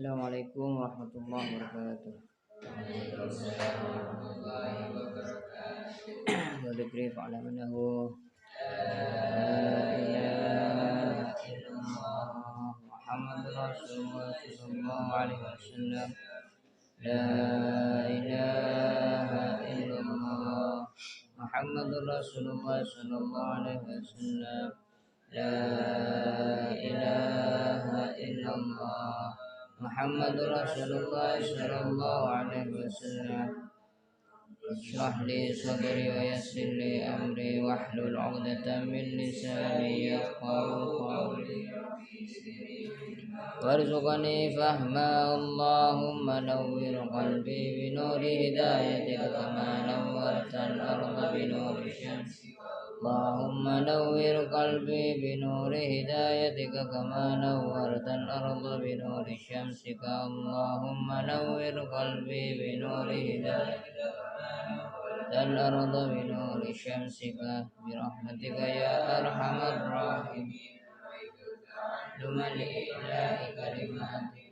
Assalamualaikum warahmatullahi wabarakatuh. Wadikri fa'lam annahu la ilaha illallah Muhammadur Rasulullah sallallahu alaihi wasallam. La ilaha illallah Muhammadur Rasulullah sallallahu alaihi wasallam. La ilaha illallah Muhammadur Rasulullah sallallahu alaihi wasallam. Ishrah li sadri wa yassir li amri wahlul 'uqdatam min lisani yafqahu qawli. Warzuqni fahma Allahumma nawwir qalbi bi nuri hidayatika kama nawwartal arda bi nuri syamsi. Allahumma nawwir qalbi bi nuri hidayatika kama nawwartal arda bi nuri syamsika. Allahumma nawwir qalbi bi nuri hidayatika dan arda bi nuri syamsika bi rahmatika ya arhamar rahimin. Lumali ilahi kalimatika.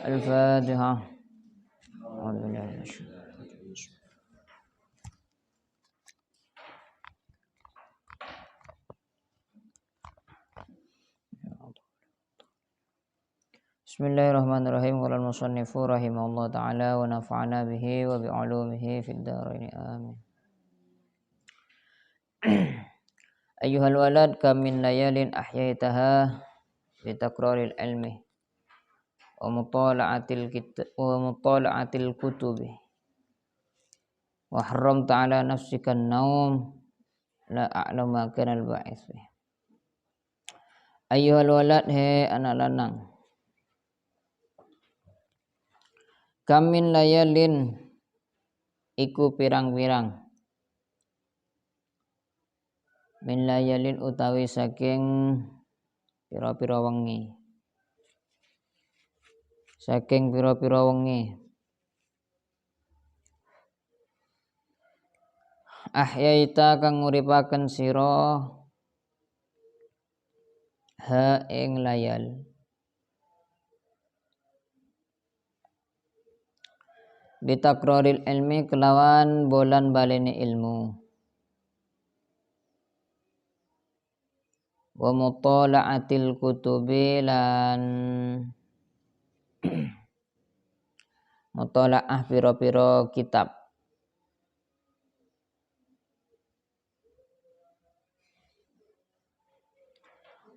Al-Fatiha. Bismillahirrahmanirrahim. Qala al-musannifu rahimahullah ta'ala wa nafa'ana bihi wa bi'ulumihi fid dharain amin. Ayyuhal walad kam min layalin ahyaitaha bi takraril ilmi wa mutala'atil kutubi wa haramta ala nafsika an-naum la a'lamu ma kana al-ba'is. Ayyuhal walad, he anak lanang, kam min layalin iku pirang-pirang, min layalin utawi saking pira-pira wengi, saking pira-pira wengi, ahyaita kang nguripaken sira ha ing layal, bitakraril ilmi kelawan bolan balene ilmu, wa mutala'atil kutubi lan mutala'ah pira-pira kitab,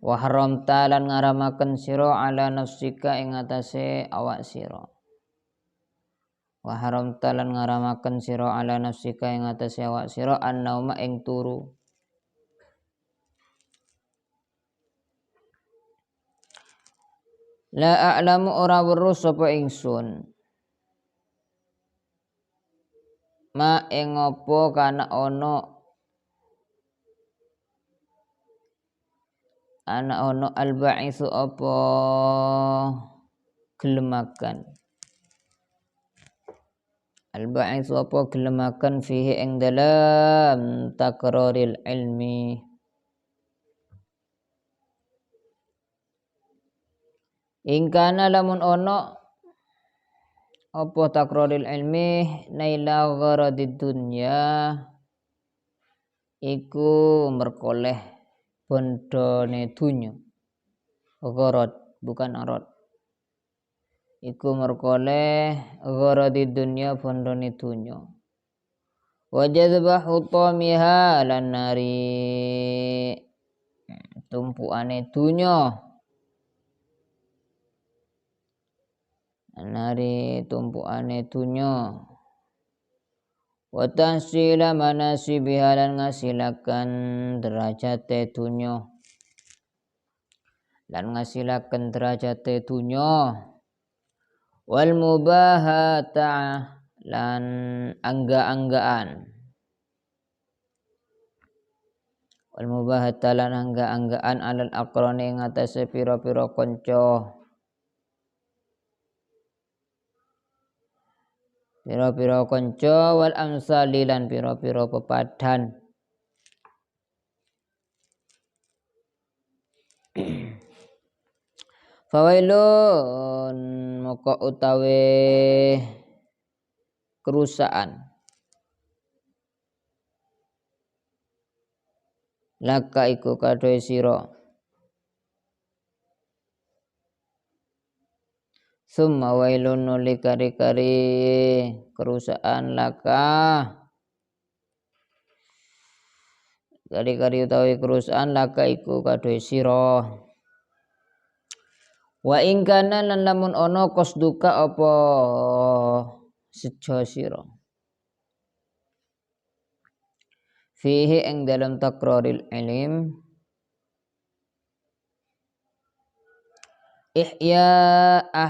wa haramta lan ngaramaken sira ala nafsika ing atase awak sira, wa haramta lan ngaramaken sira ala nafsika ing atase awak sira an-nauma ing turu. La a'lamu ora weruh sapa ingsun ma ing apa kana ana al-ba'isu apa gelemakan, al-ba'isu apa gelemakan fihi ing dalam takraril ilmi, ingkana lamun ono apa takraril ilmi naila gharadid dunya iku merkoleh bondone dunya, gharad bukan arad, iku merkoleh gharadid dunya bondone dunya, wa jadzbahu tamiha lan nari tumpukane dunya, nari tumpukane dunya, wa tahsila manasibiha lan ngasilakan derajate dunya, lan ngasilaken derajate dunya wal mubahata lan angga-anggaan wal mubahata lan angga-anggaan alal aqrani ing atase pira-pira kanca wal amsali lan pira-pira pepadan fawailun moko utawi kerusaan laka iku kadhe sira summa wailun nuli kari-kari kerusaan laka kari-kari utawi kerusaan laka iku kadhe sira wa ing kana lan lamun ana qasduka apa sejo sira fihi ing dalam takraril ilm ihya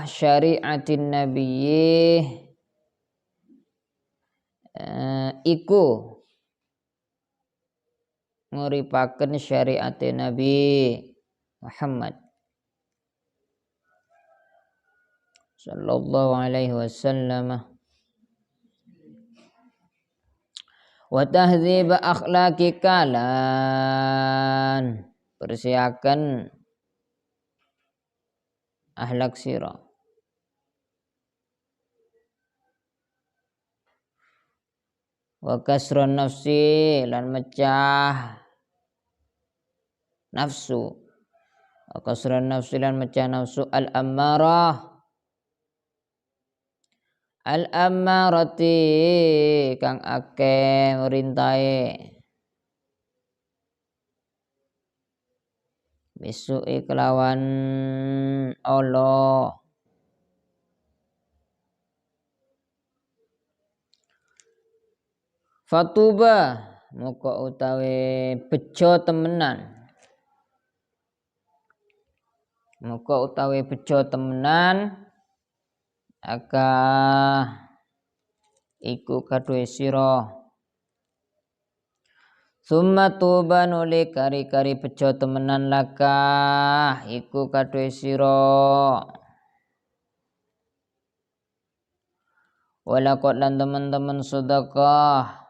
syari'atin nabiyyi iku nguripaken syariate Nabi Muhammad sallallahu alaihi wasallam wa tahdzib akhlaqika lan bersiakan akhlak sira wa kasrun nafsi lan mecah nafsu wa kasrun nafsi lan mecah nafsu al ammarati kang akeh merintahe bisu kelawan Allah fatuba muka utawi bejo temenan aka iku kadhe sira summa tuba nuli kari-kari bejo temenan laka iku kadhe sira walakot lan teman-teman sedekah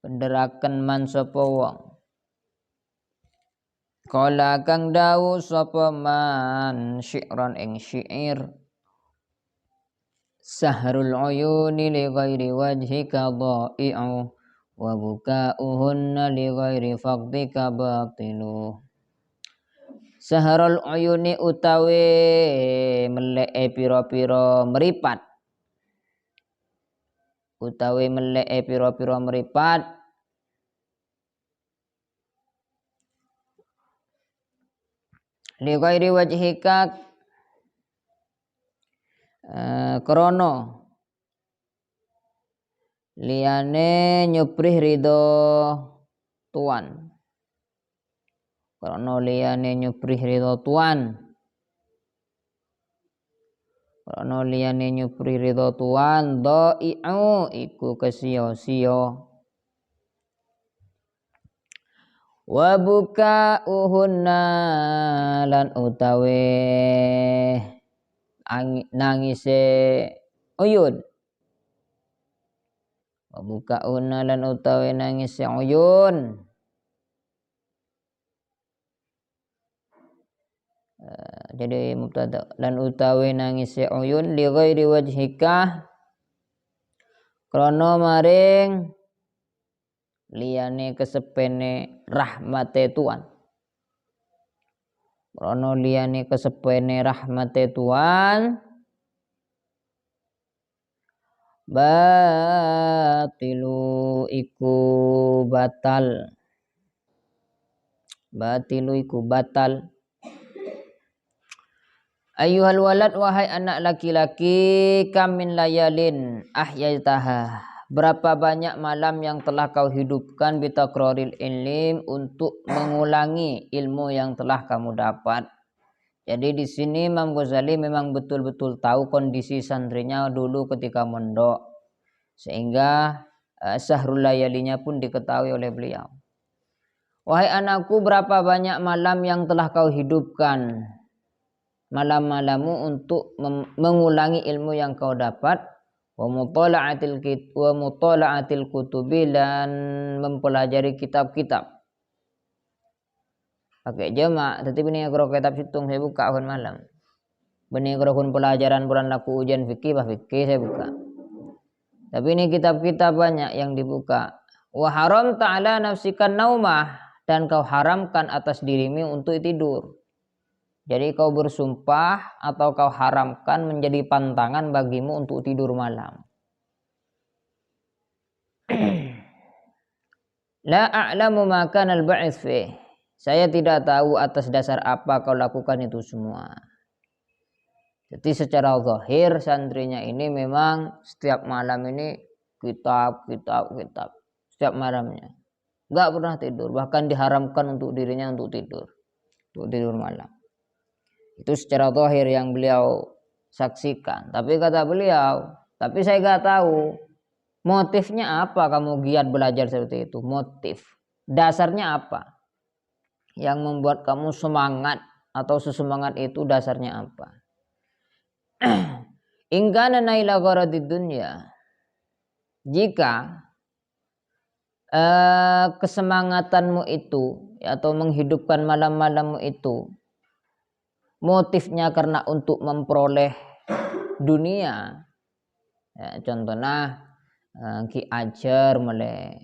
penderaken man sapa wong kala kang dawu sapa man syi'ran ing syair sahrul uyuni li ghairi wajhika dha'i'u wa buka'uhunna li ghairi faqdika batilu sahrul uyuni utawi meleke pira-pira meripat li ghairi wajhika krono liyane nyuprih ridho tuan dha'i'u iku kesia-sia wa buka'uhunna lan utawi nangise uyun wa buka'uhunna lan utawi nangise uyun jadi mubtada lan utawi nangise uyun li ghairi wajhika krana maring liyane kesepene rahmate Tuhan batilu iku batal ayyuhal walad wahai anak laki-laki kam min layalin ahyaitaha berapa banyak malam yang telah kau hidupkan bitakroril ilim, untuk mengulangi ilmu yang telah kamu dapat. Jadi di sini Imam Ghazali memang betul-betul tahu kondisi santrinya dulu ketika mondok, sehingga sahrul layalinya pun diketahui oleh beliau. Wahai anakku, berapa banyak malam yang telah kau hidupkan malam-malammu untuk mengulangi ilmu yang kau dapat, wa mutala'atil kutubi, dan mempelajari kitab-kitab. Pakai jamak, tetapi ini kalau kitab hitung saya buka akhir malam. Benih kalau pelajaran bulan laku ujian fikih, saya buka. Tapi ini kitab-kitab banyak yang dibuka. Wa haram ta'ala nafsikan naumah, dan kau haramkan atas dirimu untuk tidur. Jadi kau bersumpah atau kau haramkan menjadi pantangan bagimu untuk tidur malam. La a'lamu ma kana al-ba'its fi. Saya tidak tahu atas dasar apa kau lakukan itu semua. Jadi secara zahir santrinya ini memang setiap malam ini kitab. Setiap malamnya. Enggak pernah tidur. Bahkan diharamkan untuk dirinya untuk tidur. Untuk tidur malam. Itu secara zahir yang beliau saksikan. Tapi kata beliau, tapi saya enggak tahu motifnya apa kamu giat belajar seperti itu. Motif. Dasarnya apa? Yang membuat kamu semangat atau sesemangat itu dasarnya apa? Ingkana naila gharadid dunya. Jika kesemangatanmu itu atau menghidupkan malam-malammu itu motifnya karena untuk memperoleh dunia, ya, contohnya Ki ajar mulai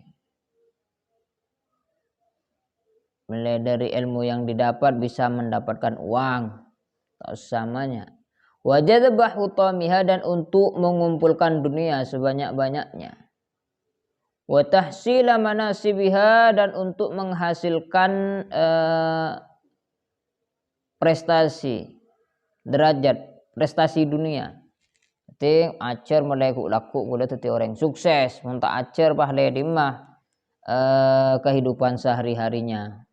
dari ilmu yang didapat bisa mendapatkan uang atau sesamanya. Wajadbah utamiha, dan untuk mengumpulkan dunia sebanyak-banyaknya. Wa tahsila manasibiha, dan untuk menghasilkan prestasi, derajat, prestasi dunia. Jadi acer mulai laku boleh teti orang sukses, muntak acer pahle dimah kehidupan sehari-harinya.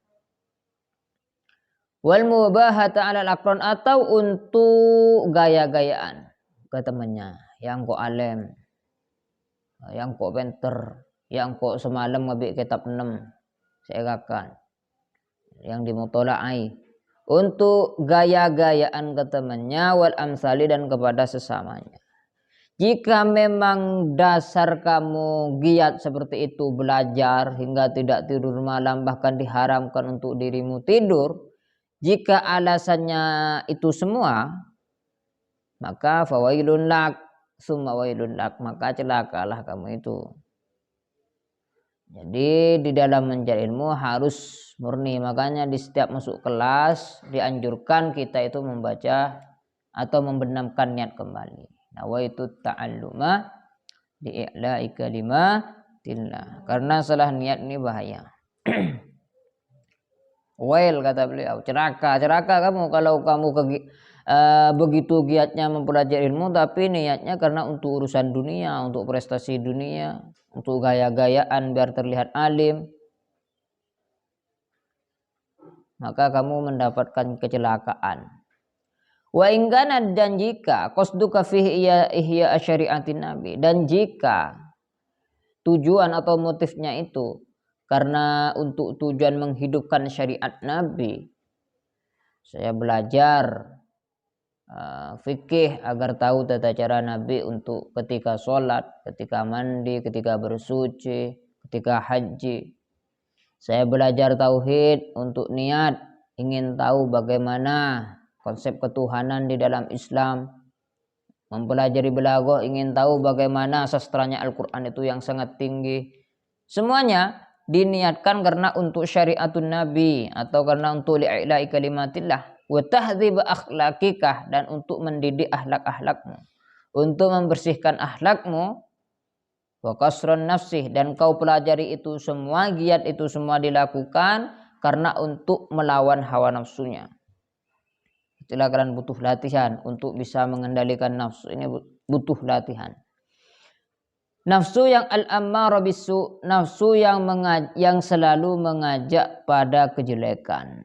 Wal mubahata 'alal aqran, atau untuk gaya-gayaan ke temannya, yang kok alim, yang kok pinter, yang kok semalam ngebik kitab 6 saya kakan, yang dimutola'ai, untuk gaya-gayaan ke temannya, wal amsali, dan kepada sesamanya. Jika memang dasar kamu giat seperti itu, belajar hingga tidak tidur malam, bahkan diharamkan untuk dirimu tidur, jika alasannya itu semua, maka fawailun lak, summa wailun lak, maka celakalah kamu itu. Jadi di dalam mencari ilmu harus murni. Makanya di setiap masuk kelas dianjurkan kita itu membaca atau membenamkan niat kembali. Nawaitu ta'alluma li'i'la'i kalimatillah. Karena salah niat ini bahaya. Wail, kata beliau, celaka kamu kalau kamu begitu giatnya mempelajari ilmu tapi niatnya karena untuk urusan dunia, untuk prestasi dunia, untuk gaya-gayaan biar terlihat alim, maka kamu mendapatkan kecelakaan. Wa ingkana, dan jika qasduka fihi ihya syariatin nabi, dan jika tujuan atau motifnya itu karena untuk tujuan menghidupkan syariat Nabi, saya belajar fikih agar tahu tata cara Nabi untuk ketika sholat, ketika mandi, ketika bersuci, ketika haji. Saya belajar tauhid untuk niat ingin tahu bagaimana konsep ketuhanan di dalam Islam. Mempelajari balaghah ingin tahu bagaimana sastranya Al-Quran itu yang sangat tinggi. Semuanya diniatkan karena untuk syariatun Nabi atau karena untuk li'i'la'i kalimatillah wa tahdhib akhlaqikah, dan untuk mendidik akhlak-akhlakmu, untuk membersihkan akhlakmu, wa kasrun nafsih, dan kau pelajari itu semua, giat itu semua dilakukan karena untuk melawan hawa nafsunya. Itulah kalian butuh latihan untuk bisa mengendalikan nafsu, ini butuh latihan. Nafsu yang al-ammarah bisu, nafsu yang selalu mengajak pada kejelekan.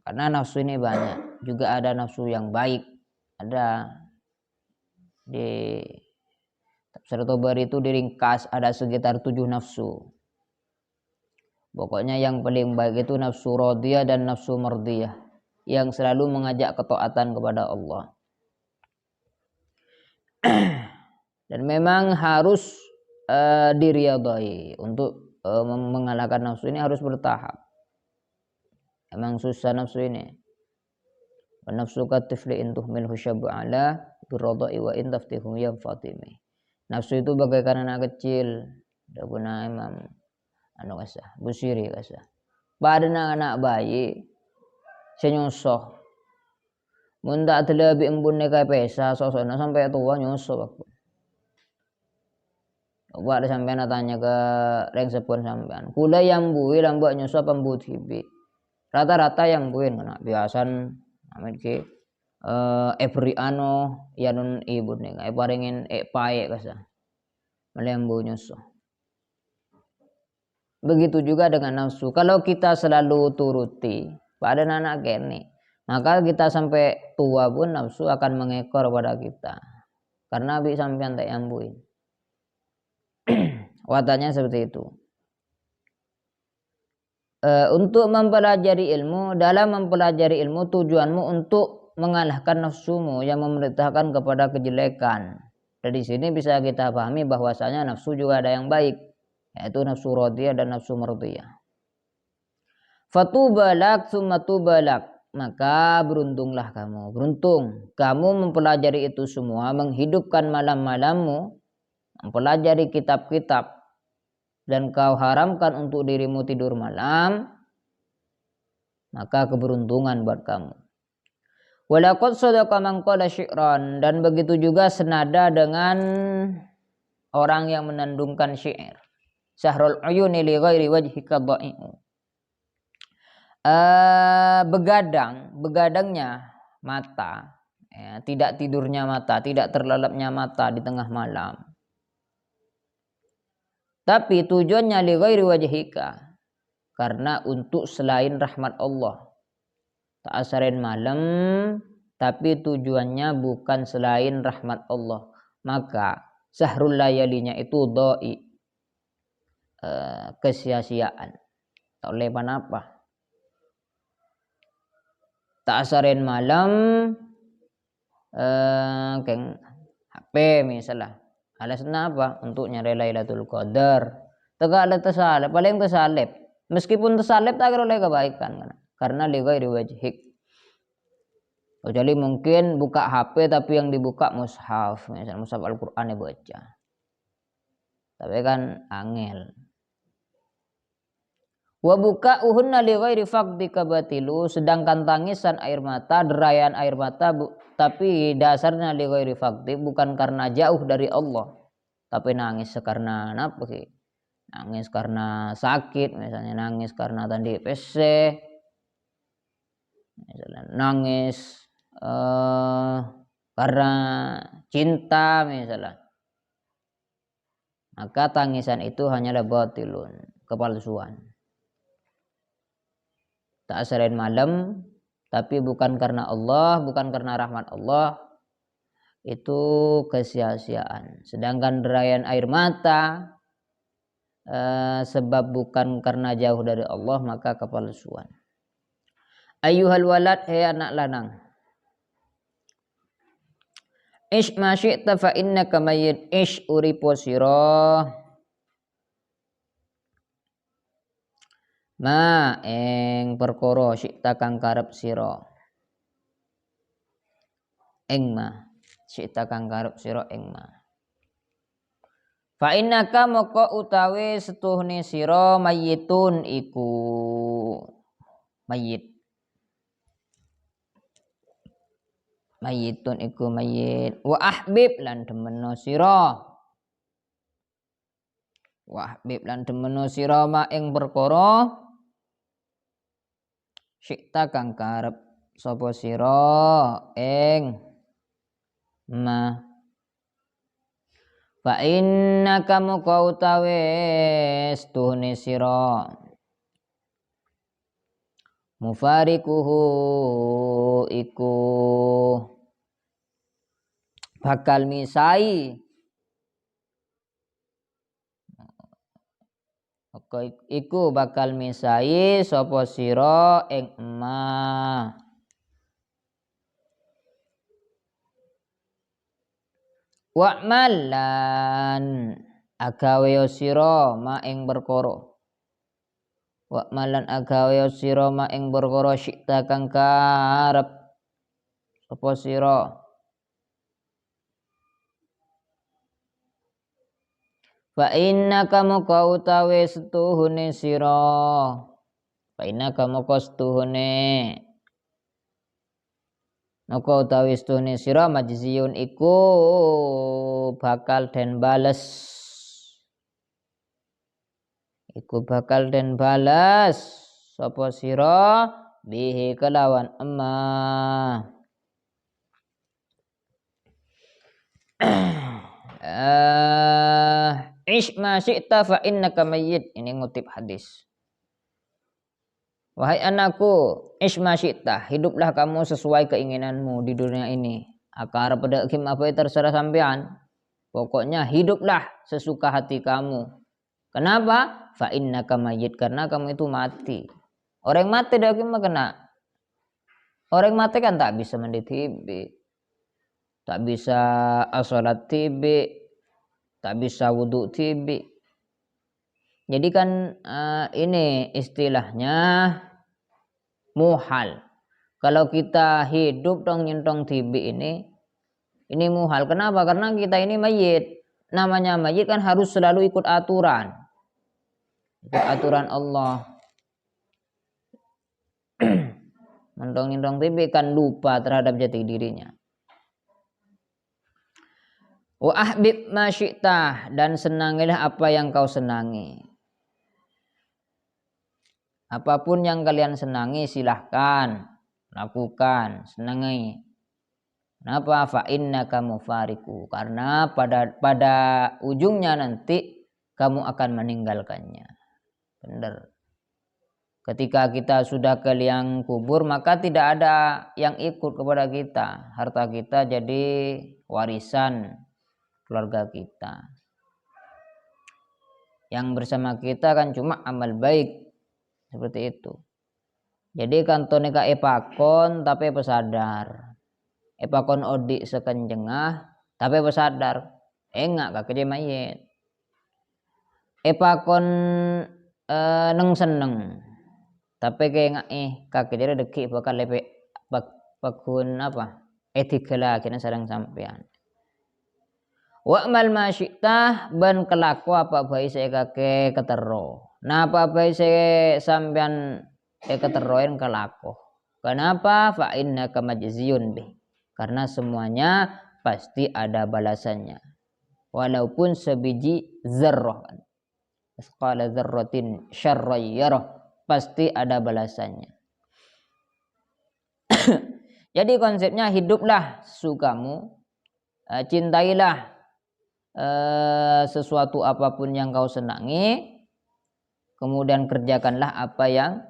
Karena nafsu ini banyak. Juga ada nafsu yang baik. Ada di Tafsir Tabari itu diringkas ada sekitar 7 nafsu. Pokoknya yang paling baik itu nafsu radiyah dan nafsu mardiyah yang selalu mengajak ketaatan kepada Allah. Dan memang harus diriyadai untuk mengalahkan nafsu ini harus bertahap. Memang susah nafsu ini. Wa nafsu katifli in tuhmilhu syab'ala biradai wa in taftihu ya Fatimi. Nafsu itu bagaikan anak kecil. Dah guna Imam Busiri kasah. Pada anak bayi senyosoh. Mun tak terlebih embun nekai pesa sosoknya sampai tua nyusuh aku. Buat sampean tanya ke reng sepun sampean. Kula yang bui lambak nyusuh pembut hibi. Rata-rata yang buin kena biasan amin ki every ano yanun ibu nih kayak paringin pae kasah. Melembu nyusuh. Begitu juga dengan nafsu. Kalau kita selalu turuti pada anak kene, maka kita sampai tua pun nafsu akan mengekor pada kita. Karena bi sampean tak yambuin. Wataknya seperti itu. Untuk mempelajari ilmu, dalam mempelajari ilmu tujuanmu untuk mengalahkan nafsumu yang memerintahkan kepada kejelekan. Dari sini bisa kita pahami bahwasanya nafsu juga ada yang baik, yaitu nafsu radiyah dan nafsu mardiyah. Fatubalak sumatubalak, maka beruntunglah kamu. Beruntung kamu mempelajari itu semua, menghidupkan malam-malammu, mempelajari kitab-kitab, dan kau haramkan untuk dirimu tidur malam, maka keberuntungan buat kamu. Walaqad sadaqa man qala syi'ran, dan begitu juga senada dengan orang yang menandungkan syair. Syahrul uyuni li ghairi wajhika dha'i'u. Begadangnya mata, ya, tidak tidurnya mata, tidak terlelapnya mata di tengah malam. Tapi tujuannya li ghairi wajhika, karena untuk selain rahmat Allah. Ta'asarin malam, tapi tujuannya bukan selain rahmat Allah. Maka sahrul layalinya itu doi, kesia-siaan. Tak oleh apa. Ta'asarin malam keng HP misalnya. Alasannya apa? Untuk nyari Lailatul Qadar. Tegak ada tersalib, paling tersalib. Meskipun tersalib tak oleh kebaikan karena li ghairi wajhik. Kecuali mungkin buka HP tapi yang dibuka mushaf, misalnya mushaf Al-Qur'an dibaca. Tapi kan angel. Wa buka'uhunna li ghairi faqdika batilu, sedangkan tangisan air mata, derayan air mata tapi dasarnya li ghairi faqdi, bukan karena jauh dari Allah. Tapi nangis karena apa sih? Nangis karena sakit, misalnya nangis karena tadi PC. Misalnya nangis karena cinta misalnya. Maka tangisan itu hanyalah batilun, kepalsuan. Tak asarin malam, tapi bukan karena Allah, bukan karena rahmat Allah, itu kesia-siaan. Sedangkan derayan air mata, sebab bukan karena jauh dari Allah, maka kepalsuan. Ayyuhal walad, hei anak lanang, ish ma syi'ta fa innaka mayyit, ish uripo sira ma ing perkara syi'ta kang karep sira, ing ma syi'ta kang karep sira ing ma. Fa innaka moko utawi setuhne sira mayyitun iku mayyit. Mayyitun iku mayyit. Wa ahbib lan demeno sira. Wa ahbib lan demeno sira ma ing perkara syi'ta kang karep sapa sira ing ma. Fa innaka moko utawi stuhune sira mufarikuhu iku bakal misai iku bakal misai sapa sira ing emah wa'malan agawe sira ma ing perkara wa'malan agawe sira ma ing perkara syikta kang karep sapa sira fa innaka moko utawi setuhune sira fa innaka moko setuhune moko utawi setuhune sira majziyun iku bakal den bales sapa sira bihi kelawan emah ish ma syi'ta fa innaka mayyit. Ini ngutip hadis. Wahai anakku, ish ma syi'ta, hiduplah kamu sesuai keinginanmu di dunia ini. Akar pada kim apa yang terserah sampean. Pokoknya hiduplah sesuka hati kamu. Kenapa? Fa innaka mayyit, karena kamu itu mati. Orang mati dah kim kena. Orang mati kan tak bisa mandi tibi. Tak bisa salat tibi, tak bisa wudhu tibi. Jadi kan ini istilahnya muhal. Kalau kita hidup dong nyentong tibi ini muhal. Kenapa? Karena kita ini mayit. Namanya mayit kan harus selalu ikut aturan. Ikut aturan Allah. Nyentong tibi kan lupa terhadap jati dirinya. Wa ahbib ma syi'ta, dan senangilah apa yang kau senangi. Apapun yang kalian senangi silahkan lakukan, senangi. Kenapa? Fa innaka mufariku, karena pada ujungnya nanti kamu akan meninggalkannya. Benar. Ketika kita sudah ke liang kubur maka tidak ada yang ikut kepada kita. Harta kita jadi warisan keluarga kita. Yang bersama kita kan cuma amal baik. Seperti itu. Jadi kantone ka epakon tapi pesadar. Epakon odik sekenjengah tapi pesadar. Enggak kakek mayit. Epakon neng seneng. Tapi kayak kakek dia deki bakal lepek bakun apa? Etikala kena sarang sampean. Wa'mal ma syi'ta, ban kelaku apa bae saya kakek ketero. Nah apa bae saya sampean keteroin kelaku. Kenapa? Fa innaka majziyun bih. Karena semuanya pasti ada balasannya. Walaupun sebiji zarrah. Asqala dzarratin syarran yarah, pasti ada balasannya. Jadi konsepnya hiduplah sukamu, cintailah sesuatu apapun yang kau senangi, kemudian kerjakanlah apa yang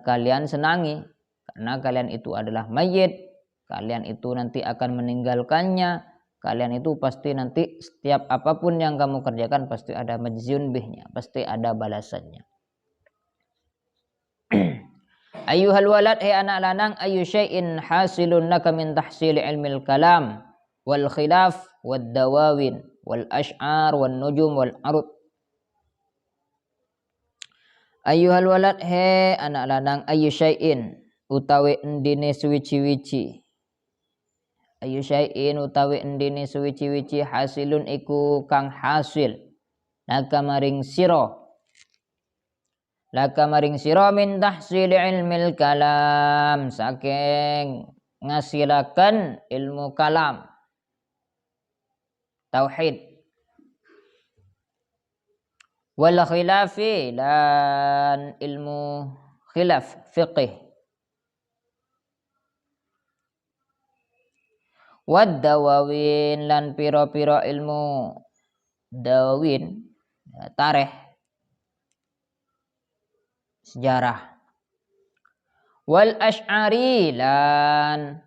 kalian senangi, karena kalian itu adalah mayit, kalian itu nanti akan meninggalkannya, kalian itu pasti nanti setiap apapun yang kamu kerjakan pasti ada majzun bihnya, pasti ada balasannya. Ayyuhal walad, hai anak lanang, ayu syai'in hasilun laka min tahsil ilmil kalam wal khilaf wad dawawin wal ash'ar wan nujum wal arud. Ayyuhal walad, he anak lanang, ayu syai'in utawi endine suwici-wici. Ayu syai'in utawi endine suwici-wici hasilun iku kang hasil laka maring sira min tahsil ilmil kalam, saking ngasilakan ilmu kalam tauhid, wal khilafi lan ilmu khilaf fiqih, wad dawawin lan piro-piro ilmu dawin tarikh sejarah wal asy'ari lan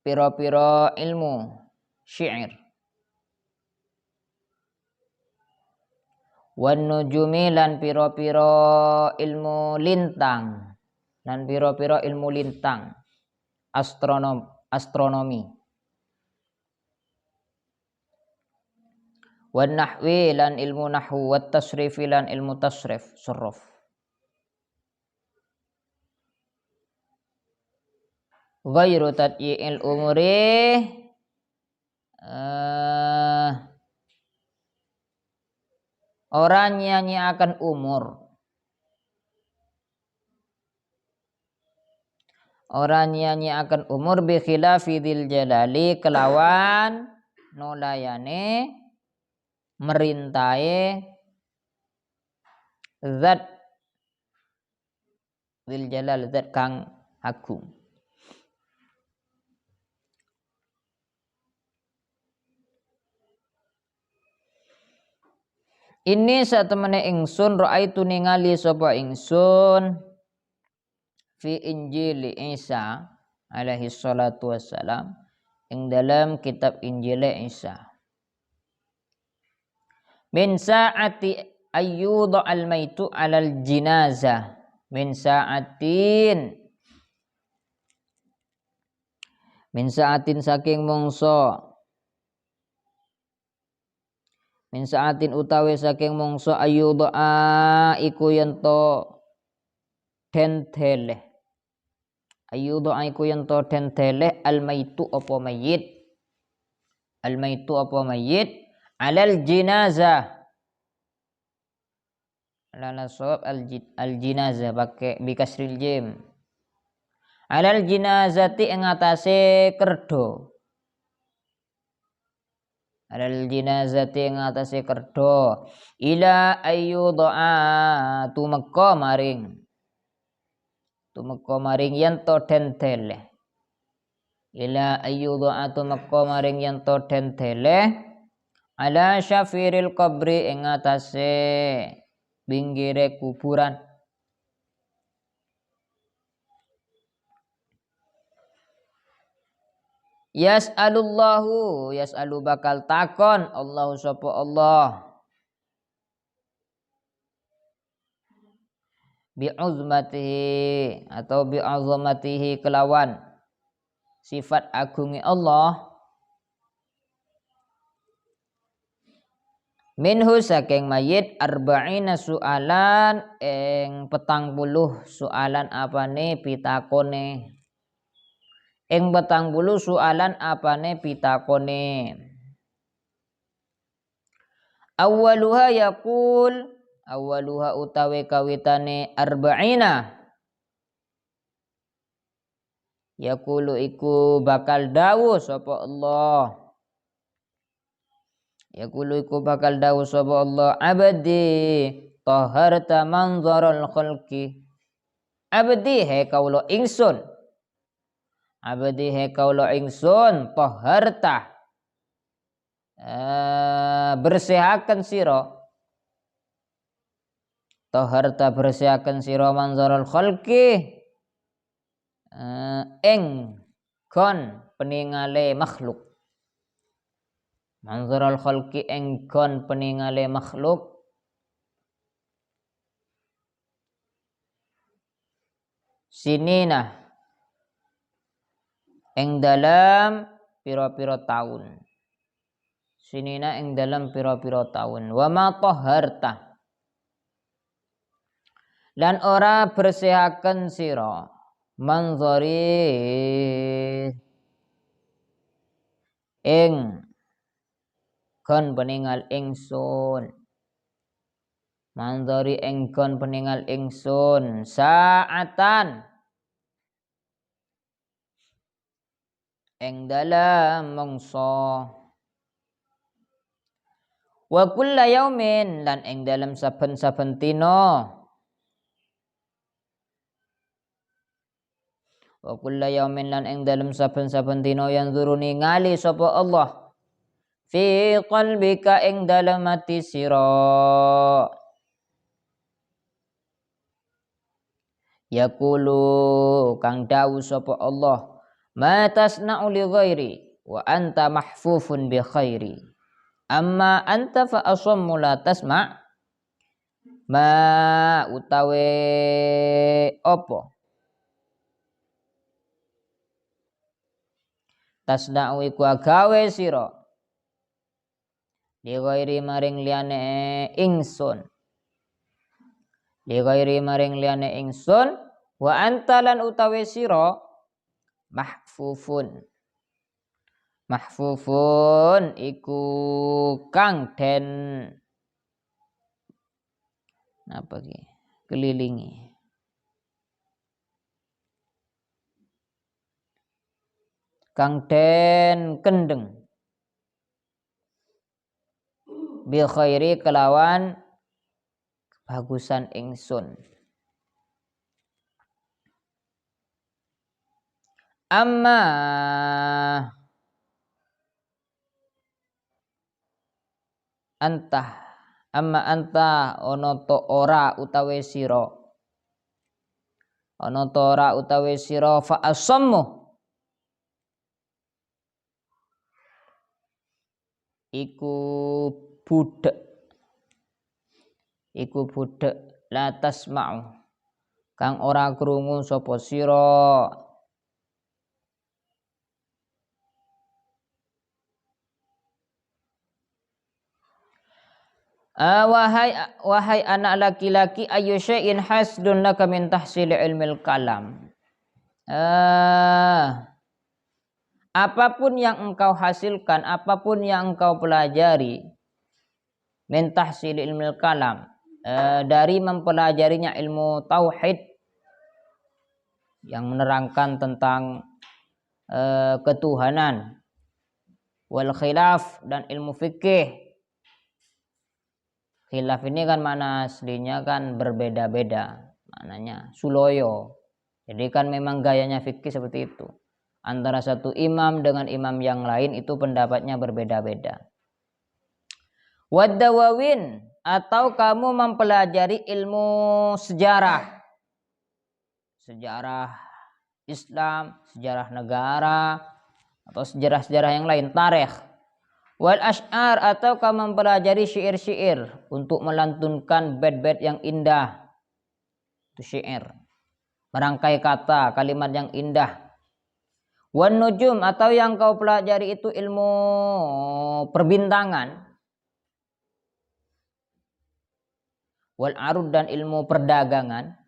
piro-piro ilmu syair wan nujumi lan piro-piro ilmu lintang lan piro-piro ilmu lintang astronomi wan nahwi lan ilmu nahwu wat tasrifi lan ilmu tasrif suruf ghairu tadyi'il umuri orang nyanyiakan umur orang nyanyiakan umur bi khilafi dzil jalali kelawan nolayane merintahe zat dzil jalal zat kang agung. Ini satemene ingsun raaitu ningali sapa ingsun fi Injil Isa alaihi salatu wassalam ing dalam kitab Injil Isa min saati ayyudha al maitu alal jinazah min saatin saking mongso min saatin utawi saking mongso ayyudha iku yento tentele ayyudha iku yento tentele al maitu apa mayit alal jinazah lala sawab al jinazah pakai bi kasril jim alal jinazati ing atase kerdo alal jinazati ing atase kerdo ila ayyudha tumeka maring yanto tentele ila ayyudha tumeka maring yanto tentele ala syafiril qabri ing atase pinggire kuburan yas'alu bakal takon Allahu sapa Allah bi'uzmatihi atau bi'azamatihi kelawan sifat agungi Allah minhu saking mayit arba'ina soalan ing 40 soalan apane pitakone ing 40 soalan apane pitakone awwaluha utawi kawitane arba'ina yaqulu iku bakal dawuh sapa Allah yaqulu iku bakal dawuh sapa Allah abdi taharta manzaral khalqi abdi he kaulo ingsun taharta bersihaken sira manzaral khalqi ing kon peningale makhluk manzaral khalqi ing kon peningale makhluk sinina ing dalam pira-pira taun wa ma taharta lan ora bersihaken sira manzari ing kon peningal ingsun saatan ing dalam mangsa wa kulla yaumin lan ing dalam saben-saben dina wa kulla yaumin lan ing dalem saben-saben dina yanzuru ningali sapa Allah fi qalbika ing dalem ati sira yaqulu kang dawu sapa Allah ma tasna'u li ghairi wa anta mahfufun bi khairi amma anta fa asammu la tasma' ma utawe opo tasna'u iku agawe sira li ghairi maring liyane ingsun li ghairi maring liyane ingsun wa anta lan utawe sira mahfufun iku kang den apa ki kelilingi kang den kendeng bi khairi kelawan kebagusan ingsun amma anta ana to ora utawi sira fa asammu iku budek la tasma'u kang ora krungu sapa sira wahai anak laki-laki ayu syai'in hasdun laka min tahsil ilmil kalam apapun yang engkau hasilkan apapun yang engkau pelajari min tahsil ilmil kalam dari mempelajarinya ilmu tauhid yang menerangkan tentang ketuhanan wal khilaf dan ilmu fikih. Khilaf ini kan mana aslinya kan berbeda-beda, maknanya suloyo. Jadi kan memang gayanya fikih seperti itu. Antara satu imam dengan imam yang lain itu pendapatnya berbeda-beda. Wadawawin atau kamu mempelajari ilmu sejarah. Sejarah Islam, sejarah negara atau sejarah-sejarah yang lain, tarikh. Wal ash'ar atau kamu mempelajari syair-syair untuk melantunkan bait-bait yang indah. Itu syair. Merangkai kata, kalimat yang indah. Wan nujum atau yang kau pelajari itu ilmu perbintangan. Wal arud dan ilmu perdagangan.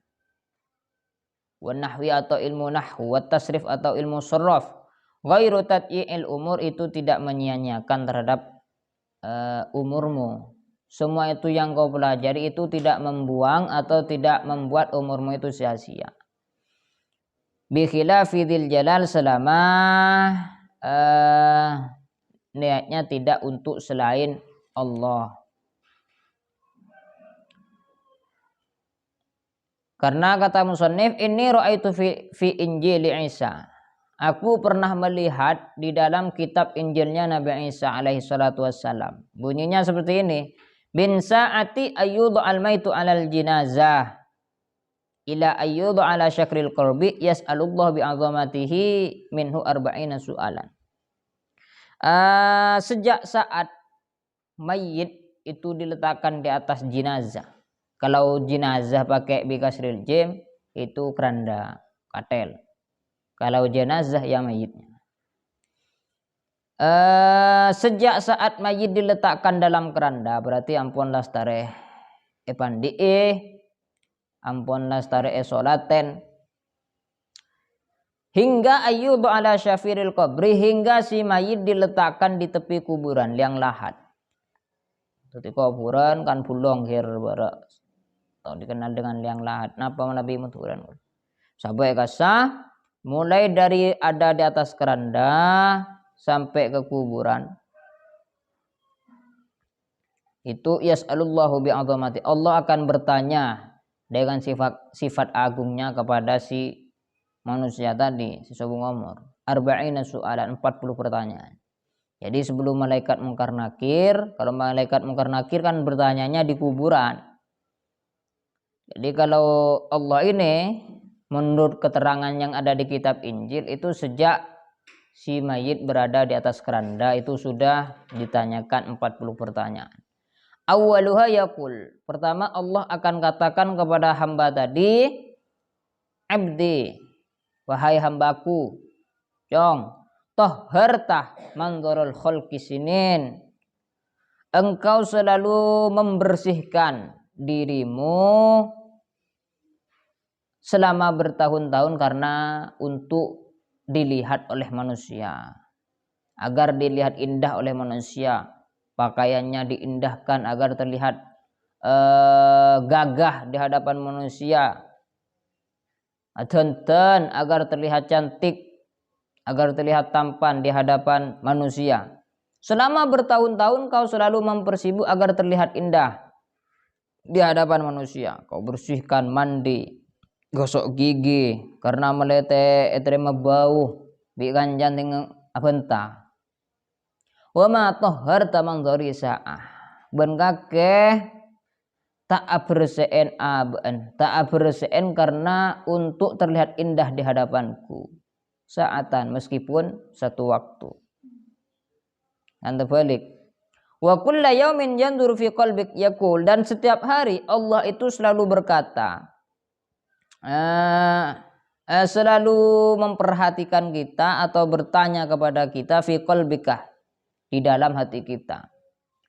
Wan nahwi atau ilmu nahwu, wat tasrif atau ilmu sarraf. Ghairu tadyi'il umur itu tidak menyia-nyiakan terhadap umurmu. Semua itu yang kau pelajari itu tidak membuang atau tidak membuat umurmu itu sia-sia. Bi khilafi dzil jalal selama niatnya tidak untuk selain Allah. Karena kata musannif ini ra'aitu fi Injil Isa. Aku pernah melihat di dalam kitab Injilnya Nabi Isa alaihi salatu wassalam. Bunyinya seperti ini. Bin sa'ati ayyudu al-maitu alal jinazah. Ila ayyudu ala syakril qurbi yas'alullah bi'azamatihi minhu arba'ina su'alan. Sejak saat mayit itu diletakkan di atas jenazah. Kalau jenazah pakai bikasril jim itu keranda, katel. Kalau jenazah ya mayitnya. Sejak saat mayit diletakkan dalam keranda berarti ampunlah stareh epandie, ampunlah stareh solaten. Hingga ayyudu ala syafiril qabri hingga si mayit diletakkan di tepi kuburan liang lahat. Tepi kuburan kan bulong hir bara. Atau dikenal dengan liang lahat. Napa Nabi muturan? Sampai kasah mulai dari ada di atas keranda sampai ke kuburan itu yas'alullahu bi'azamati Allah akan bertanya dengan sifat agungnya kepada si manusia tadi sesuatu umur. Arba'ina soalan 40 pertanyaan. Jadi sebelum malaikat mungkar nakir, kalau malaikat mungkar nakir kan bertanyanya di kuburan. Jadi kalau Allah ini menurut keterangan yang ada di kitab Injil itu sejak si mayit berada di atas keranda itu sudah ditanyakan 40 pertanyaan. Awwaluha yaqul. Pertama Allah akan katakan kepada hamba tadi, abdi, wahai hambaku, Jong, tohhartah mandorul khalqi sinin. Engkau selalu membersihkan dirimu selama bertahun-tahun karena untuk dilihat oleh manusia. Agar dilihat indah oleh manusia. Pakaiannya diindahkan agar terlihat gagah di hadapan manusia. Adonten agar terlihat cantik, agar terlihat tampan di hadapan manusia. Selama bertahun-tahun kau selalu mempersibuk agar terlihat indah di hadapan manusia. Kau bersihkan, mandi, gosok gigi karena melete etrema bau bi kanjan dengan abenta. Wa ma tahharta mangdari sa'ah. Ben kakeh tak aberseen aben, tak aberseen karena untuk terlihat indah di hadapanku. Saatan meskipun satu waktu. Dan terbalik. Wa kulla yaumin yanzuru fi qalbik yaqul, dan setiap hari Allah itu selalu berkata, selalu memperhatikan kita atau bertanya kepada kita fi qalbika, di dalam hati kita.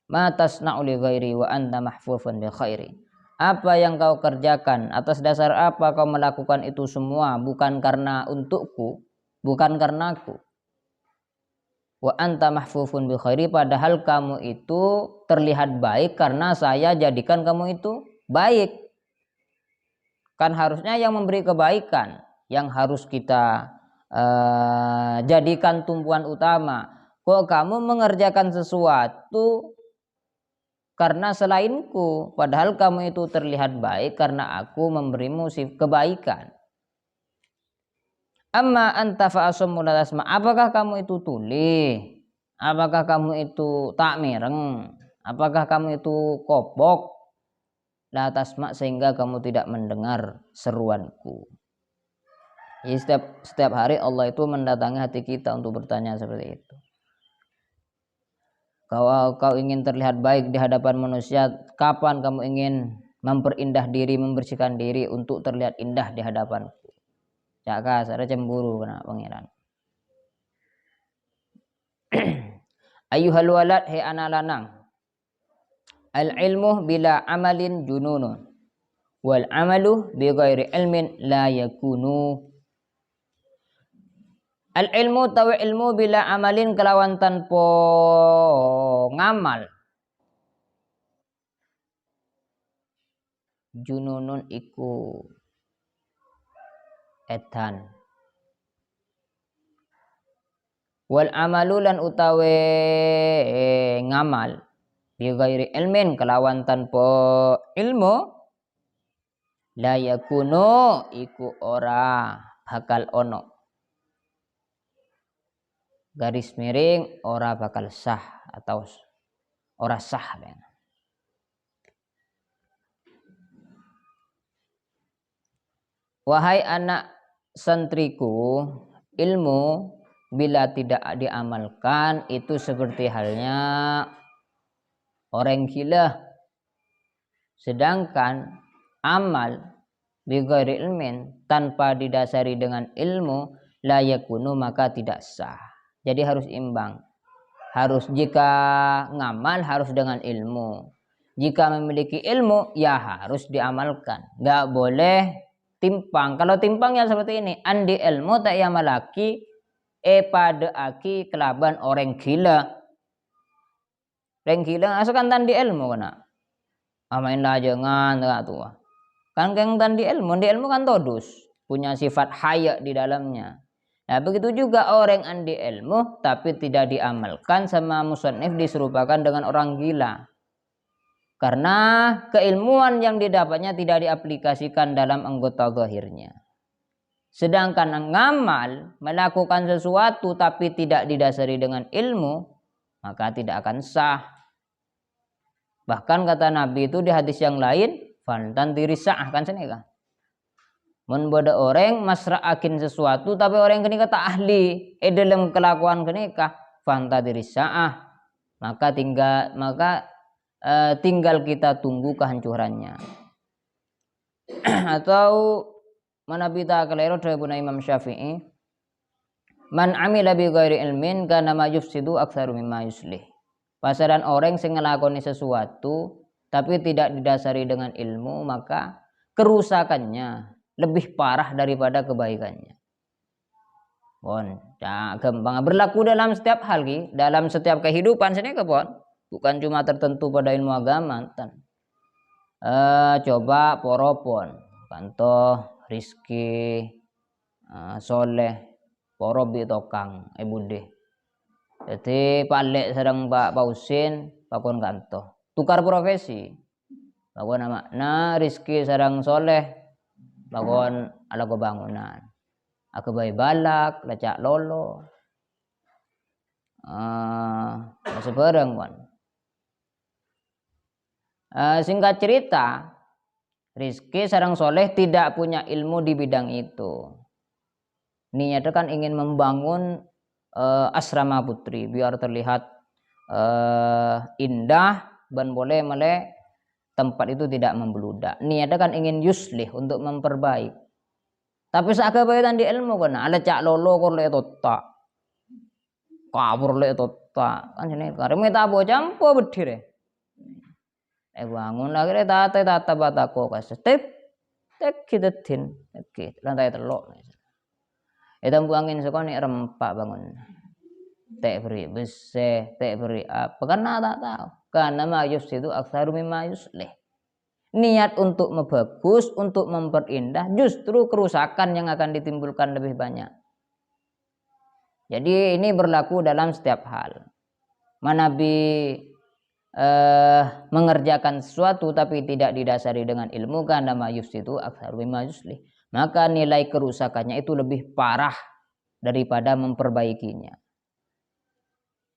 Ma tasna'u li ghairi wa anta mahfufun bi khairi. Apa yang kau kerjakan, atas dasar apa kau melakukan itu semua, bukan karena untukku, bukan karena aku. Wa anta mahfufun bi khairi, padahal kamu itu terlihat baik karena saya jadikan kamu itu baik. Kan harusnya yang memberi kebaikan yang harus kita jadikan tumpuan utama. Kok kamu mengerjakan sesuatu karena selainku, padahal kamu itu terlihat baik karena aku memberimu kebaikan. Amma anta fa'asummu la tasma. Apakah kamu itu tuli? Apakah kamu itu tak mireng? Apakah kamu itu kopok? La tasma, sehingga kamu tidak mendengar seruanku. Jadi setiap hari Allah itu mendatangi hati kita untuk bertanya seperti itu. Kalau kau ingin terlihat baik di hadapan manusia, kapan kamu ingin memperindah diri, membersihkan diri untuk terlihat indah di hadapanku? Jaka saya cemburu kena pangeran. Ayyuhal walad, he anak lanang. Al ilmu bila amalin jununun, wal amalu bi ghairi ilmin la yakunu. Al ilmu tawa ilmu bila amalin kelawan tanpa ngamal. Jununun iku edan. Wal amalu lan utawe ngamal bi ghairi ilmin kelawan tanpa ilmu la yakunu iku ora bakal ono. Garis miring ora bakal sah atau ora sah. Wahai anak santriku, ilmu bila tidak diamalkan itu seperti halnya orang gila. Sedangkan amal bighairi ilmin, tanpa didasari dengan ilmu, la yakunu, maka tidak sah. Jadi harus imbang. Harus, jika ngamal harus dengan ilmu. Jika memiliki ilmu ya harus diamalkan. Enggak boleh timpang. Kalau timpang ya seperti ini, andi ilmu tak yamalaki pada aki kelaban orang gila. Orang gila asalkan tandi ilmu kena. Amain lah jangan enggak tua. Kan tandi ilmu kan todus, punya sifat haya di dalamnya. Nah begitu juga orang andi ilmu tapi tidak diamalkan, sama musannif diserupakan dengan orang gila. Karena keilmuan yang didapatnya tidak diaplikasikan dalam anggota zahirnya. Sedangkan ngamal, melakukan sesuatu tapi tidak didasari dengan ilmu, maka tidak akan sah. Bahkan kata Nabi itu di hadis yang lain, fantan diri sah kan seneka. Mun boda orang masra'akin sesuatu tapi orang kenika tak ahli dalam kelakuan kenika, fantan diri sah. Maka tinggal kita tunggu kehancurannya. Atau manabita kelairo dari Imam Syafi'i, man amila bi ghairi ilmin kana ma yufsidu aktsaru mimma yuslih. Pasaran orang sing ngelakoni sesuatu tapi tidak didasari dengan ilmu, maka kerusakannya lebih parah daripada kebaikannya. Pon, gampang berlaku dalam setiap hal dalam setiap kehidupan sini pon. Bukan cuma tertentu pada ilmu agama, coba poropon, kanto Rizki, Soleh, poro bi tokang, bude. Jadi palek sedang Pak Pausin, pakon kanto. Tukar profesi. Pakon makna Rizki sedang Soleh, pakon ala kebangunan. Aku bayi balak, lecak lolo. Sebarang kan. Singkat cerita, Rizki sarang Soleh tidak punya ilmu di bidang itu. Niatnya kan ingin membangun asrama putri biar terlihat indah dan boleh tempat itu tidak membludak. Niatnya kan ingin yuslih untuk memperbaiki. Tapi saat kebaikan di ilmu kan ada cak lolo kor le totak. Kabur le totak. Kan sini karena tabo campo bedire. Bangun lagi tata batako kas. Tek kita tin. Lantai telok. Itu buangin sekali rempak bangun. Tek beri bese, tek beri apa? Karena tak tahu. Karena mayus itu aksaru mimma yuslih. Niat untuk membagus, untuk memperindah, justru kerusakan yang akan ditimbulkan lebih banyak. Jadi ini berlaku dalam setiap hal. Manabi mengerjakan sesuatu tapi tidak didasari dengan ilmu, karena mayus itu aksaru mimma yuslih, maka nilai kerusakannya itu lebih parah daripada memperbaikinya.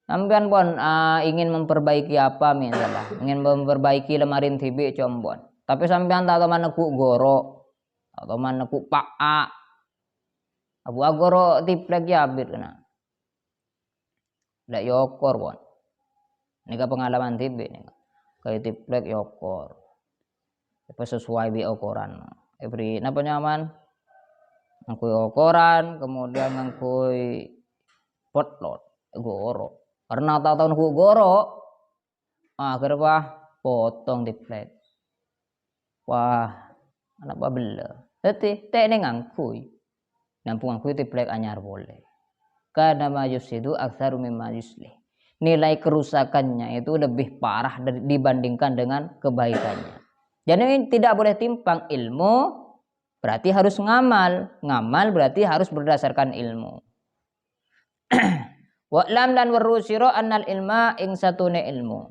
Sampean pun ingin memperbaiki apa misalnya, ingin memperbaiki lemari TV combon. Tapi sampean tak tahu mana ku goro, atau mana ku pak abu agoro tiplek jabir kena. Dak yokor pun. Nika pengalaman TV nika. Kayak tiplek yokor. Apa sesuai bi ukuran. Every napa nyaman? Ngakui ukuran, kemudian ngakui potlot, goro. Karena tak tahu ku goro, akhirnya potong tiplek. Wah, anak babel. Jadi teknik ngangkui. Nampung ngangkui tiplek anyar boleh. Karena majus itu aksaru mimma yuslih. Nilai kerusakannya itu lebih parah dibandingkan dengan kebaikannya. Jadi tidak boleh timpang, ilmu berarti harus ngamal. Ngamal berarti harus berdasarkan ilmu. Wa'lam lan warusiro annal ilma ing satune ilmu.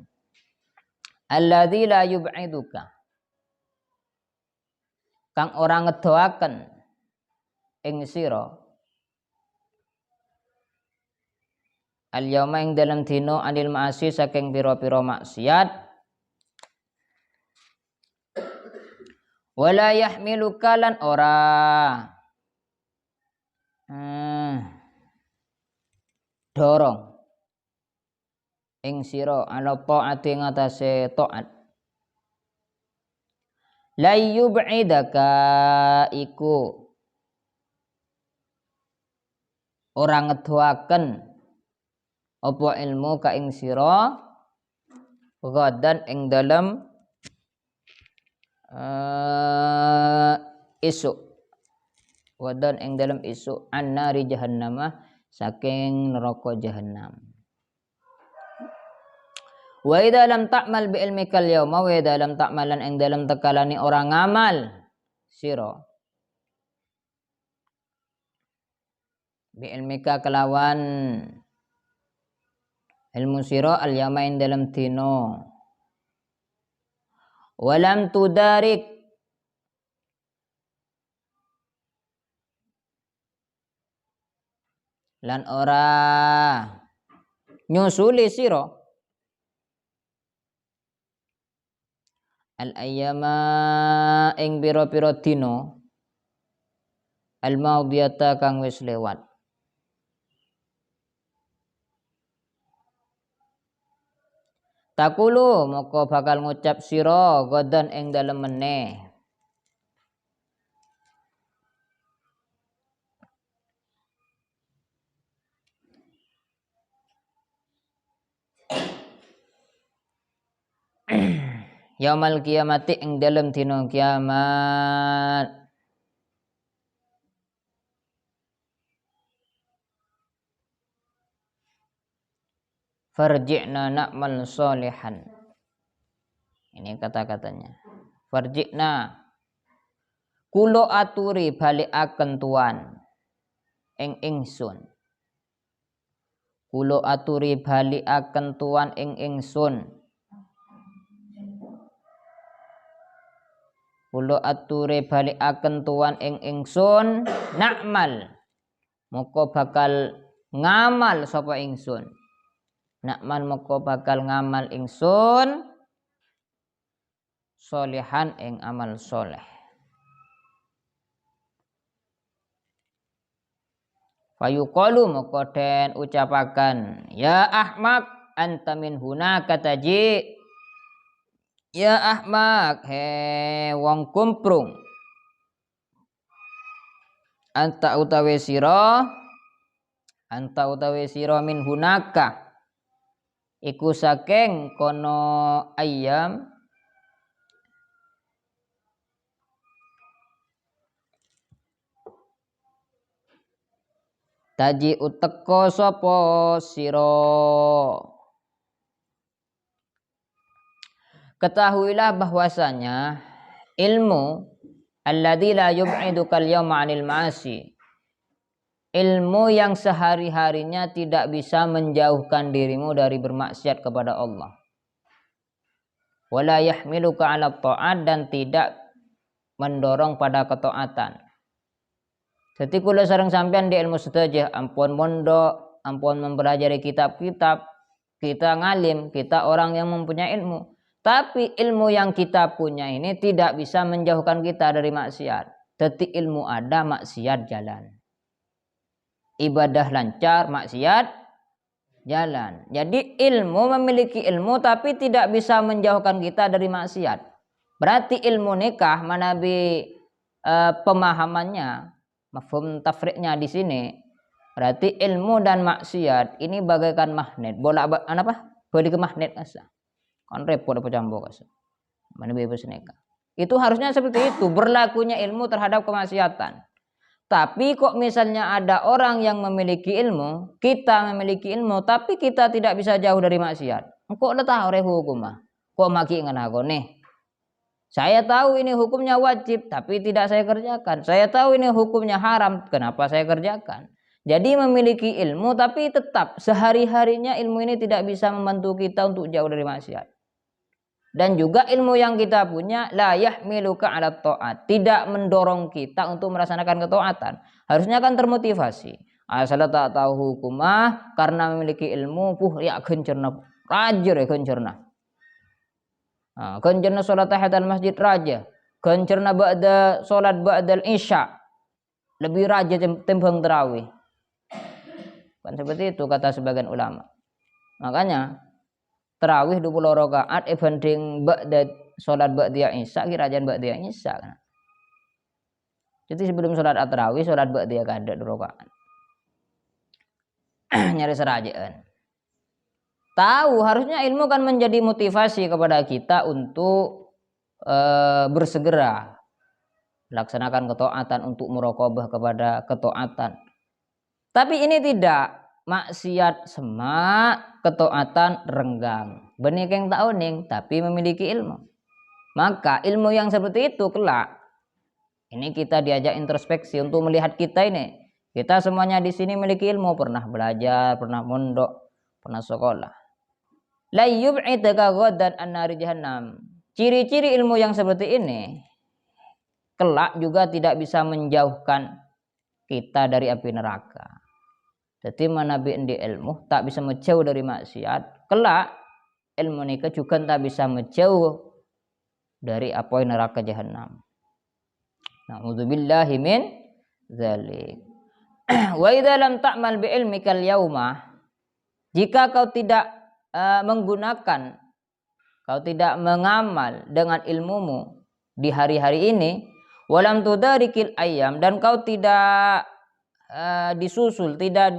Alladzi la yub'iduka. Kang orang ngedoaken ing sira al yauma ing dalam dino anil ma'asi saking pira-pira maksiat, wala yahmiluka lan ora dorong ing sira ala taati ngatasé taat. La yub'idaka iku orang ngedoaken apa ilmu ka ing sira gadan ing dalem isuk, gadan ing dalem isuk annari jahannamah saking neraka jahannam. Wa idza lam ta'mal bi ilmikal yauma wa idza lam ta'malan ing dalem tekalani orang ngamal sira bi ilmika kelawan ilmu sira al yauma ing dalem dino walam tudarik lan ora nyusuli sira al ayyama ing pira-pira dina al maudiyata kang wis lewat. Takulu moko bakal ngucap sira godan ing dalem meneh. Yaumal kiamati ing dalem dina kiamat. Farji'na na'mal solihan. Ini kata-katanya. Farji'na kulo aturi balikaken tuan ing ingsun. Kulo aturi balikaken tuan ing ingsun. Kulo aturi balikaken tuan ing ingsun na'mal. Moko bakal ngamal sapa ingsun. Na'mal moko bakal ngamal ingsun solihan ing amal soleh. Fayuqalu moko den ucapakan ya ahmak anta min hunaka taji. Ya ahmak he wong kumprung. Anta utawi sira min hunaka iku saking kono ayam taji uteka sapa sira. Ketahuilah bahwasanya ilmu alladzi la yub'iduka al-yawma 'anil ma'asi, ilmu yang sehari-harinya tidak bisa menjauhkan dirimu dari bermaksiat kepada Allah. Wala yahmiluka 'ala ta'at, dan tidak mendorong pada ketaatan. Jadi kula sareng sampean di ilmu sedaya ampun mondok, ampun mempelajari kitab-kitab, kita ngalim, kita orang yang mempunyai ilmu. Tapi ilmu yang kita punya ini tidak bisa menjauhkan kita dari maksiat. Jadi ilmu ada, maksiat jalan. Ibadah lancar, maksiat jalan. Jadi ilmu memiliki ilmu tapi tidak bisa menjauhkan kita dari maksiat. Berarti ilmu nikah manabi pemahamannya, mafhum tafriknya di sini. Berarti ilmu dan maksiat ini bagaikan magnet. Boleh ke magnet asa. Kan repot apa campur asa. Manabi bebas nikah. Itu harusnya seperti itu berlakunya ilmu terhadap kemaksiatan. Tapi kok misalnya ada orang yang memiliki ilmu, kita memiliki ilmu, tapi kita tidak bisa jauh dari maksiat. Kok udah tahu hukumnya? Kok maki ngan aku nih? Saya tahu ini hukumnya wajib, tapi tidak saya kerjakan. Saya tahu ini hukumnya haram, kenapa saya kerjakan? Jadi memiliki ilmu, tapi tetap sehari-harinya ilmu ini tidak bisa membantu kita untuk jauh dari maksiat. Dan juga ilmu yang kita punya la yahmiluka 'ala ta'at, tidak mendorong kita untuk melaksanakan ketaatan. Harusnya kan termotivasi. Asal tak tahu hukumah karena memiliki ilmu, ya gencerna rajir ya gencerna. Gencerna salat tahiyatul masjid raja. Gencerna ba'da salat ba'dal isya. Lebih raja timbang tarawih. Kan seperti itu kata sebagian ulama. Makanya tarawih 20 rakaat banding ba'da salat ba'da isya kirajan ba'da isya kan. Jadi sebelum salat tarawih salat ba'da kada 2 rakaat. Nyari serajaan. Tahu harusnya ilmu kan menjadi motivasi kepada kita untuk bersegera laksanakan ketaatan, untuk muraqabah kepada ketaatan. Tapi ini tidak. Maksiat semak, ketaatan renggang. Benih keng tahu ning, tapi memiliki ilmu. Maka ilmu yang seperti itu kelak. Ini kita diajak introspeksi untuk melihat kita ini. Kita semuanya di sini memiliki ilmu, pernah belajar, pernah mondok, pernah sekolah. La yub'idaka ghadan an-nari jahannam. Ciri-ciri ilmu yang seperti ini kelak juga tidak bisa menjauhkan kita dari api neraka. Jadi manabi di ilmu tak bisa menjauh dari maksiat, kelak ilmu nika juga tak bisa menjauh dari apoy neraka jahanam. Na'udzubillahi min dzalik. Wa idza lam ta'mal bi ilmikal yauma, jika kau tidak menggunakan, kau tidak mengamal dengan ilmumu di hari-hari ini, walam tudarikil ayyam, dan kau tidak disusul, tidak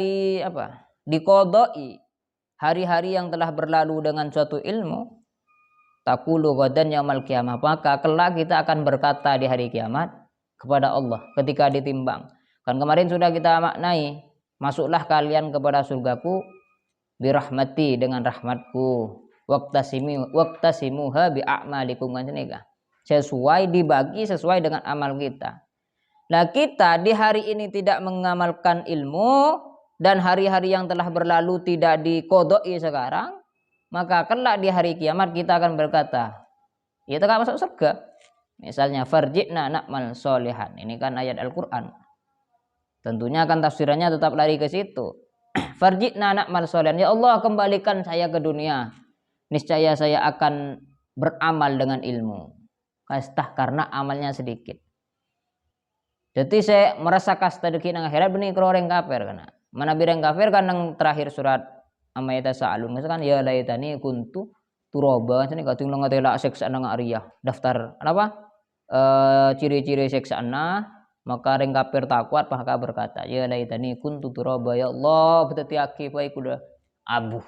diqodoi hari-hari yang telah berlalu dengan suatu ilmu, taqulu ghadan yaumal qiyamah, maka kelak kita akan berkata di hari kiamat kepada Allah ketika ditimbang. Kan kemarin sudah kita maknai, masuklah kalian kepada surgaku birahmati, dengan rahmatku, waqtasimuha bi'amalikum, sesuai dibagi sesuai dengan amal kita. Nah, kita di hari ini tidak mengamalkan ilmu dan hari-hari yang telah berlalu tidak dikodoi sekarang, maka kelak di hari kiamat kita akan berkata, ya tak masuk surga. Misalnya farji'na na'mal solihan. Ini kan ayat Al-Qur'an. Tentunya akan tafsirannya tetap lari ke situ. Farji'na na'mal solihan. Ya Allah, kembalikan saya ke dunia. Niscaya saya akan beramal dengan ilmu. Kastah karena amalnya sedikit. Jadi saya merasa kasta deki nang akhirat benih kalau orang kafir kana. Mana bireng kafir kan nang terakhir surat Amayata Sa'alun kan ya laitani kuntu turaba sini kating lo ngatela seksa nang ariyah. Daftar apa? Ciri-ciri seksana, maka reng kafir takwat maka berkata ya laitani kuntu turaba, ya Allah beteti aki baik udah abu.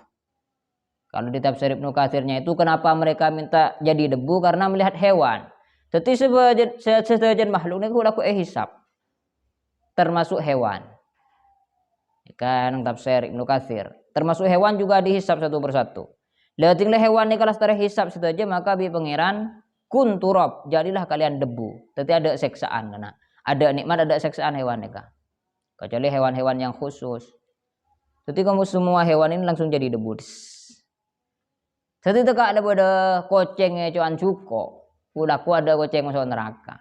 Kalau di tafsir Ibnu Katsirnya itu kenapa mereka minta jadi debu, karena melihat hewan. Jadi sebagian makhluk ini aku hisab, termasuk hewan. Kan tafsir Ibnu Katsir, termasuk hewan juga dihisab satu persatu. Lihatlah hewan ini kalau setelah hisab saja maka bi pangeran kun turab, jadilah kalian debu. Jadi ada seksaan, karena ada nikmat ada seksaan hewan nika. Kecuali hewan-hewan yang khusus. Jadi kamu semua hewan ini langsung jadi debu. Jadi teka ada pada kocengnya cuan cuko. Udaku ada goceng masuk neraka.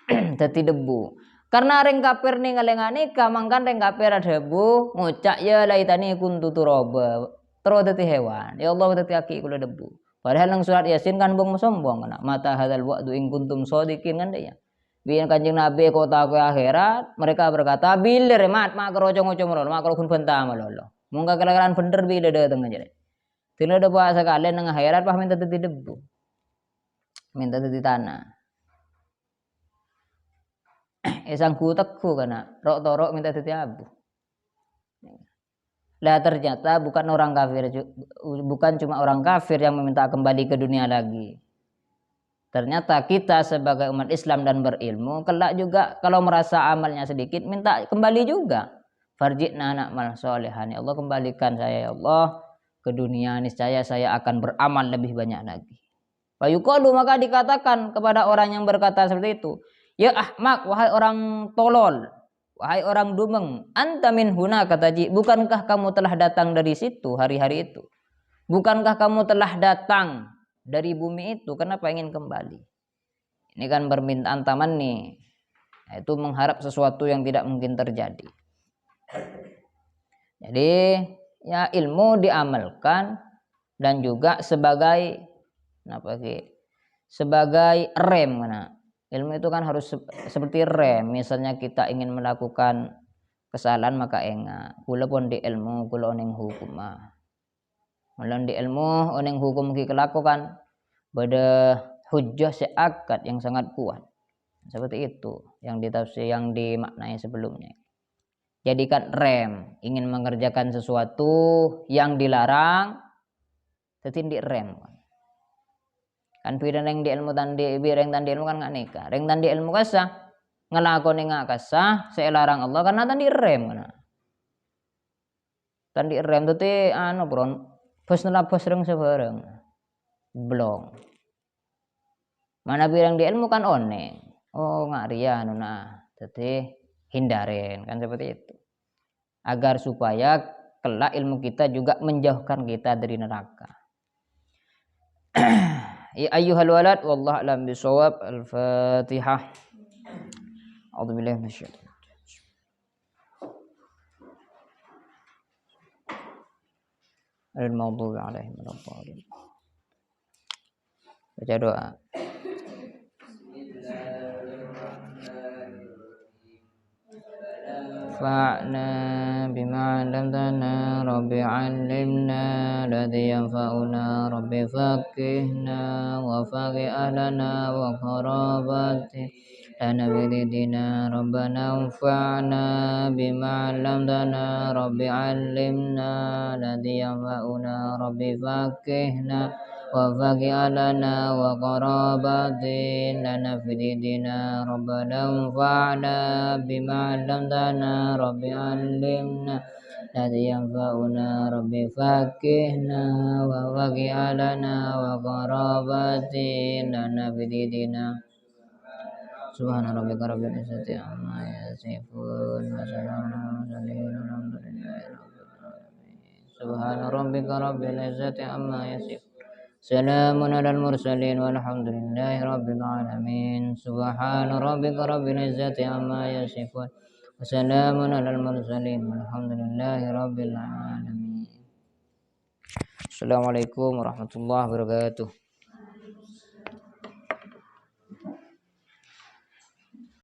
Jadi debu. Karena reng kafir nih ngalengane kamangkan reng kafir ada debu, ngucak ya laitani kuntu turaba. Terus dadi hewan. Ya Allah dadi aki kula debu. Padahal nang surat Yasin kan bong sombong kana. Mata hadzal wa'du in kuntum shodiqin kan dia. Biyen Kanjeng Nabi kota ke akhirat, mereka berkata bilir mat mak kerocong-ocong merol, mak kerokun bentah malolo. Mungkin kelakuan bener bila dateng aja deh. Tidak ada bahasa kalian nang akhirat pah minta dadi debu. Minta dadi tanah. Sangku teku kana rok torok minta dadi abu. Lah ternyata bukan orang kafir, bukan cuma orang kafir yang meminta kembali ke dunia lagi. Ternyata kita sebagai umat Islam dan berilmu kelak juga kalau merasa amalnya sedikit minta kembali juga. Farji'na na'mal sholihan, ya Allah kembalikan saya ya Allah ke dunia, niscaya saya akan beramal lebih banyak lagi. Fayuqalu, maka dikatakan kepada orang yang berkata seperti itu, ya ahmak, wahai orang tolol, wahai orang dumeng, anta min huna, kata Ji, bukankah kamu telah datang dari situ hari-hari itu? Bukankah kamu telah datang dari bumi itu? Kenapa ingin kembali? Ini kan permintaan taman nih, itu mengharap sesuatu yang tidak mungkin terjadi. Jadi ya ilmu diamalkan dan juga sebagai sebagai rem. Nah, ilmu itu kan harus seperti rem. Misalnya kita ingin melakukan kesalahan maka ingat kula pun di ilmu kula oning hukum malan di ilmu oning hukum ki kelakukan pada hujjah seakad yang sangat kuat. Seperti itu yang ditafsir, yang dimaknai sebelumnya. Jadikan rem, ingin mengerjakan sesuatu yang dilarang tetindik rem. Kan pirang reng di ilmu tandi bireng tandi ilmu kan nggak nikah. Reng tandi ilmu kasah ngelakoni nggak kasah saya larang Allah karena tandi rem kana. Tandi rem tete bron bos nelabos reng sebareng. Blong. Mana birang di ilmu kan one. Oh nggak ria nuna. Tete hindarin kan seperti itu agar supaya kelak ilmu kita juga menjauhkan kita dari neraka. Ya ayyuhal walad wallahu a'lam bishawab. Al-Fatihah. A'udzubillahi minasyaitonir rajim. المغضوب عليهم ولا الضالين. Baca doa. Fa'na bima 'allamtana rabbi 'allimna alladhi yanfa'una rabbi faqihna wa faqih ahlana wa qarabati lana bidina rabbana anfa'na bima 'allamtana rabbi 'allimna alladhi yanfa'una rabbi faqihna wa faqih ahlana wa qarabati lana bidina rabbana anfa'na bima 'allamtana rabbi 'allimna alladhi yanfa'una rabbi faqihna wa faqih ahlana wa qarabati lana bidina. Subhana rabbika rabbil izzati amma yasifun wa salamun alal mursalin walhamdulillahi rabbil alamin. Subhana rabbika rabbil izzati amma yasifun. Salamun alal mursalin walhamdulillahi rabbil alamin. Subhana rabbika rabbil izzati amma yasifun. Salamun alal mursalin walhamdulillahi rabbil alamin. Assalamualaikum warahmatullahi wabarakatuh.